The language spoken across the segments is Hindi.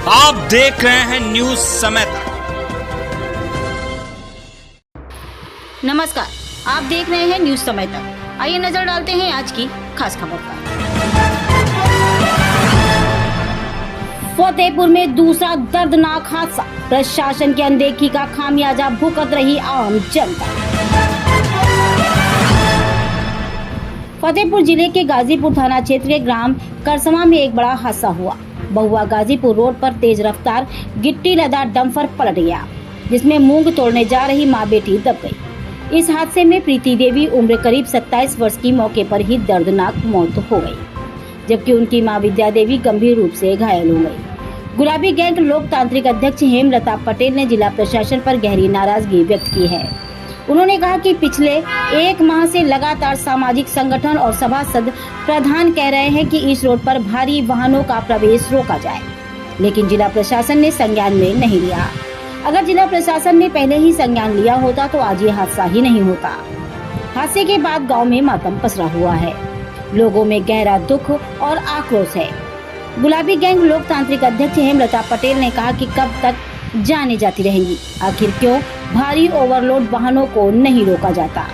आप देख रहे हैं न्यूज समय तक। नमस्कार, आप देख रहे हैं न्यूज समय तक। आइए नजर डालते हैं आज की खास खबर पर। फतेहपुर में दूसरा दर्दनाक हादसा, प्रशासन की अनदेखी का खामियाजा भुगत रही आम जनता। फतेहपुर जिले के गाजीपुर थाना क्षेत्र के ग्राम करसमा में एक बड़ा हादसा हुआ। बहुआ गाजीपुर रोड पर तेज रफ्तार गिट्टी लदा डंपर पलट गया, जिसमें मूंग तोड़ने जा रही मां बेटी दब गई। इस हादसे में प्रीति देवी उम्र करीब 27 वर्ष की मौके पर ही दर्दनाक मौत हो गई, जबकि उनकी मां विद्या देवी गंभीर रूप से घायल हो गई। गुलाबी गैंग लोकतांत्रिक अध्यक्ष हेमलता पटेल ने जिला प्रशासन पर गहरी नाराजगी व्यक्त की है। उन्होंने कहा कि पिछले एक माह से लगातार सामाजिक संगठन और सभासद प्रधान कह रहे हैं कि इस रोड पर भारी वाहनों का प्रवेश रोका जाए, लेकिन जिला प्रशासन ने संज्ञान में नहीं लिया। अगर जिला प्रशासन ने पहले ही संज्ञान लिया होता तो आज ये हादसा ही नहीं होता। हादसे के बाद गांव में मातम पसरा हुआ है, लोगों में गहरा दुख और आक्रोश है। गुलाबी गैंग लोकतांत्रिक अध्यक्ष हेमलता पटेल ने कहा कि कब तक जाने जाती रहेंगी, आखिर क्यों भारी ओवरलोड वाहनों को नहीं रोका जाता।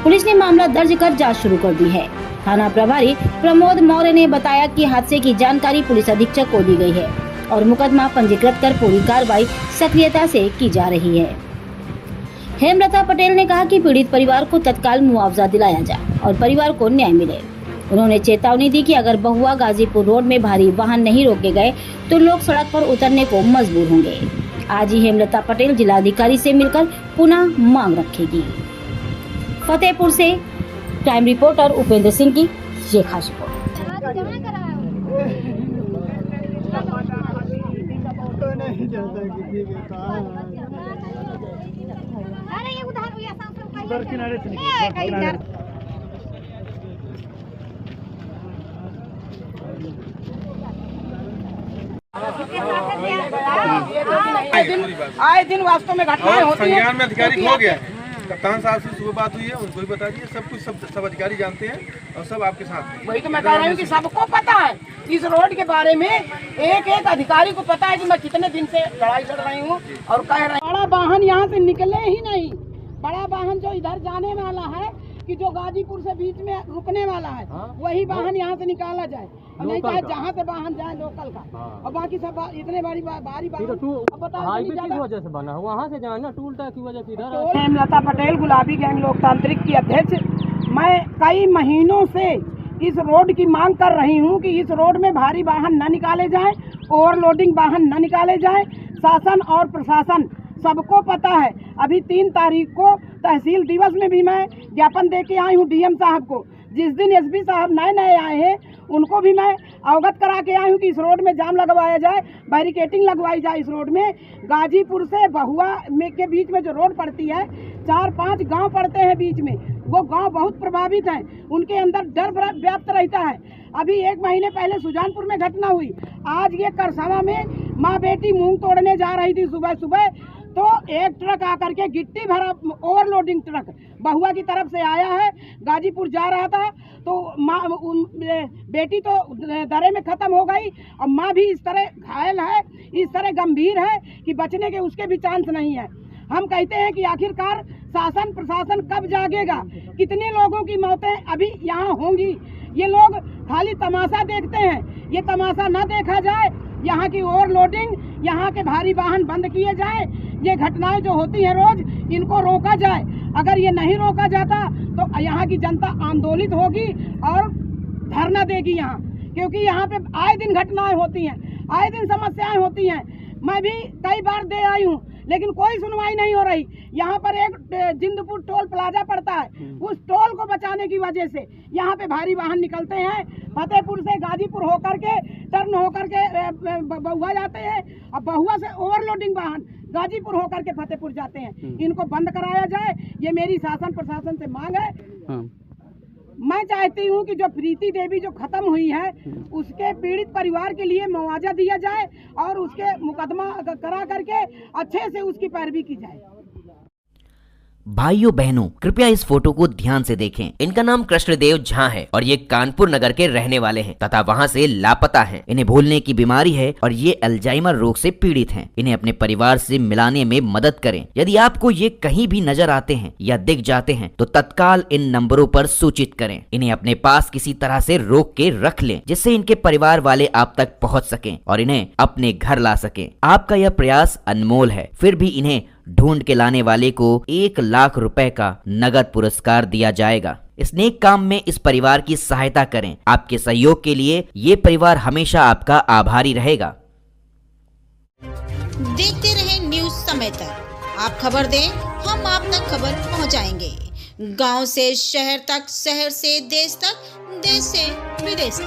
पुलिस ने मामला दर्ज कर जांच शुरू कर दी है। थाना प्रभारी प्रमोद मौर्य ने बताया कि हादसे की जानकारी पुलिस अधीक्षक को दी गई है और मुकदमा पंजीकृत कर पूरी कार्रवाई सक्रियता से की जा रही है। हेमलता पटेल ने कहा कि पीड़ित परिवार को तत्काल मुआवजा दिलाया जाए और परिवार को न्याय मिले। उन्होंने चेतावनी दी कि अगर बहुआ गाजीपुर रोड में भारी वाहन नहीं रोके गए तो लोग सड़क पर उतरने को मजबूर होंगे। आज ही हेमलता पटेल जिलाधिकारी से मिलकर पुनः मांग रखेगी। फतेहपुर से क्राइम रिपोर्टर उपेंद्र सिंह की ये खास रिपोर्ट। आए दिन वास्तव में घटनाएं होती हैं। संज्ञान में अधिकारी खो गया है। कप्तान साहब से सुबह बात हुई है, उनको भी बता दिए। सब कुछ सब अधिकारी जानते हैं और सब आपके साथ हैं। वही तो मैं कह रही हूँ कि सबको पता है इस रोड के बारे में। एक एक अधिकारी को पता है कि मैं कितने दिन से लड़ाई लड़ रही हूँ और कह रही हूँ। बड़ा वाहन यहाँ से निकले ही नहीं। बड़ा वाहन जो इधर जाने वाला है कि जो गाजीपुर से बीच में रुकने वाला है, वही वाहन यहाँ से निकाला जाए और नहीं चाहे जहाँ से वाहन जाए लोकल का। और बाकी सब इतने भारी वजह से बना वहाँ से जाए ना, टूल टैक्स की वजह से इधर। हेमलता पटेल गुलाबी गैंग लोकतांत्रिक की अध्यक्ष, मैं कई महीनों से इस रोड की मांग कर रही हूँ कि इस रोड में भारी वाहन न निकाले जाए, ओवरलोडिंग वाहन न निकाले जाए। शासन और प्रशासन सबको पता है। अभी 3 तारीख को तहसील दिवस में भी मैं ज्ञापन दे के आई हूँ डीएम साहब को। जिस दिन एसपी साहब नए आए हैं उनको भी मैं अवगत करा के आई हूँ कि इस रोड में जाम लगवाया जाए, बैरिकेटिंग लगवाई जाए। इस रोड में गाजीपुर से बहुआ में के बीच में जो रोड पड़ती है, 4-5 गांव पड़ते हैं बीच में, वो गांव बहुत प्रभावित हैं। उनके अंदर डर व्याप्त रहता है। अभी 1 महीने पहले सुजानपुर में घटना हुई। आज ये करसमा में माँ बेटी मूंग तोड़ने जा रही थी सुबह सुबह, तो एक ट्रक आकर के गिट्टी भरा ओवरलोडिंग ट्रक बहुआ की तरफ से आया है, गाजीपुर जा रहा था। तो माँ बेटी तो दरे में खत्म हो गई और माँ भी इस तरह घायल है, इस तरह गंभीर है कि बचने के उसके भी चांस नहीं है। हम कहते हैं कि आखिरकार शासन प्रशासन कब जागेगा? कितने लोगों की मौतें अभी यहाँ होंगी? ये लोग खाली तमाशा देखते हैं। ये तमाशा न देखा जाए, यहाँ की ओवरलोडिंग, यहाँ के भारी वाहन बंद किए जाए। ये घटनाएं जो होती हैं रोज, इनको रोका जाए। अगर ये नहीं रोका जाता तो यहाँ की जनता आंदोलित होगी और धरना देगी यहाँ, क्योंकि यहाँ पे आए दिन घटनाएं होती हैं, आए दिन समस्याएं होती हैं। मैं भी कई बार दे आई हूँ, लेकिन कोई सुनवाई नहीं हो रही। यहाँ पर एक जिंदपुर टोल प्लाजा पड़ता है, उस टोल को बचाने की वजह से यहाँ पे भारी वाहन निकलते हैं। फतेहपुर से गाजीपुर होकर के टर्न होकर के बहुआ जाते हैं और बहुआ से ओवरलोडिंग वाहन गाजीपुर होकर के फतेहपुर जाते हैं। इनको बंद कराया जाए, ये मेरी शासन प्रशासन से मांग है। मैं चाहती हूँ कि जो प्रीति देवी जो खत्म हुई है, उसके पीड़ित परिवार के लिए मुआवजा दिया जाए और उसके मुकदमा करा करके अच्छे से उसकी पैरवी की जाए। भाइयों बहनों, कृपया इस फोटो को ध्यान से देखें। इनका नाम कृष्णदेव झा है और ये कानपुर नगर के रहने वाले हैं तथा वहाँ से लापता हैं। इन्हें भूलने की बीमारी है और ये अल्जाइमर रोग से पीड़ित हैं। इन्हें अपने परिवार से मिलाने में मदद करें। यदि आपको ये कहीं भी नजर आते हैं या दिख जाते हैं तो तत्काल इन नंबरों पर सूचित करें। इन्हें अपने पास किसी तरह से रोक के रख लें जिससे इनके परिवार वाले आप तक पहुँच सकें और इन्हें अपने घर ला सकें। आपका यह प्रयास अनमोल है, फिर भी इन्हें ढूंढ के लाने वाले को 1 लाख रुपए का नगद पुरस्कार दिया जाएगा। इस नेक काम में इस परिवार की सहायता करें। आपके सहयोग के लिए ये परिवार हमेशा आपका आभारी रहेगा। देखते रहे न्यूज समय तक। आप खबर दें, हम आप तक खबर पहुंचाएंगे। गांव से शहर तक, शहर से देश तक, देश से विदेश तक।